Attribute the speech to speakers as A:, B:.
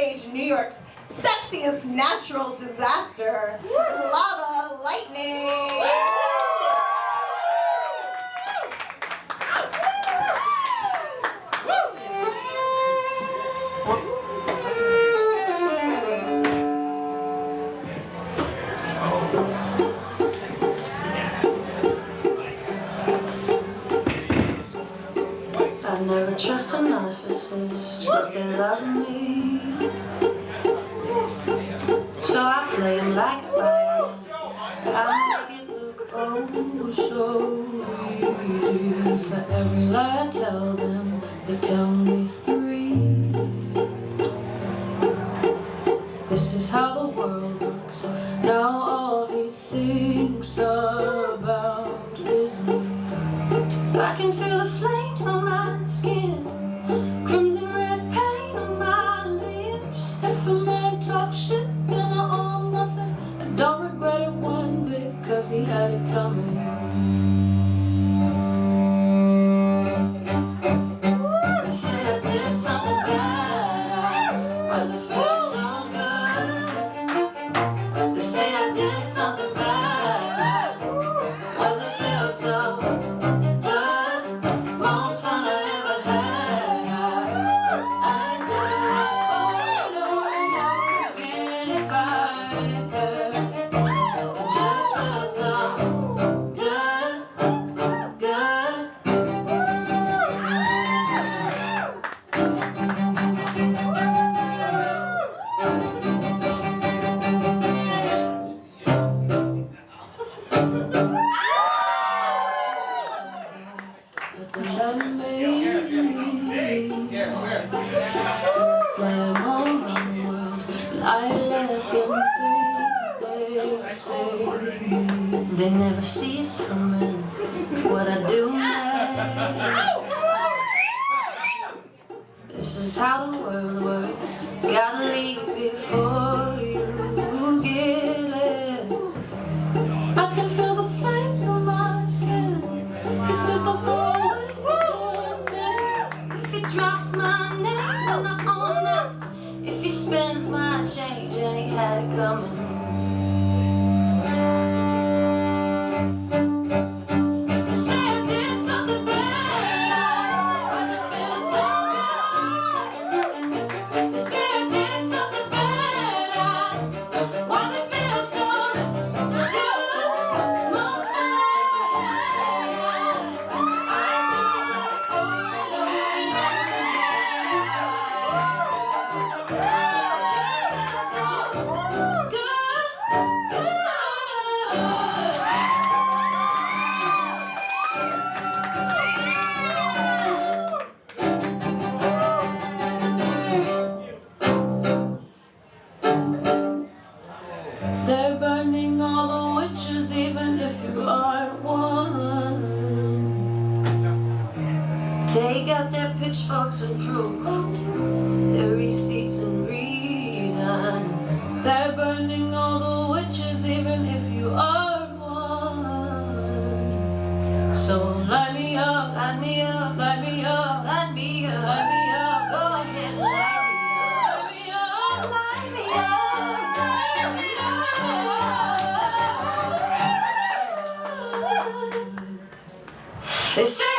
A: stage New York's sexiest natural disaster, Lava Lightning.
B: I never trust a narcissist, but they love me. So I play him like a violin. I make it look oh so easy. 'Cause for every lie I tell them, they tell me 3. This is how the world works. Now all he thinks about is me. I can feel the flames on my skin, crimson red paint on my lips. If a man talks shit, then I own nothing. I don't regret it one bit, 'cause he had it coming. They say I did something bad, why's it feel so good? They say I did something bad, why's it feel so good? Most fun I ever had, I'd do it all over again if I could. It just feels so good, good. But they love me. So I fly all around the world, and I let them think they save me. They never see it coming, what I do now. This is how the world works. Gotta leave before you get it. I can feel the flames on my skin. He says don't throw away nothing. If he drops my name, then I own nothing. If he spends my change, and he had it coming. They say I did something bad, why's it feel so good? They say I did something bad, why's it feel so good? Most fun I ever had, I'd do it all over again. Just feels so good, good. They're burning all the witches, even if you aren't one. They got their pitchforks and proof, their receipts and reasons. They're burning all the witches, even if you aren't one. So light me up, light me up, light me up, light me up, light me up. Go ahead, light me up, light me up, light me up, light me up. They say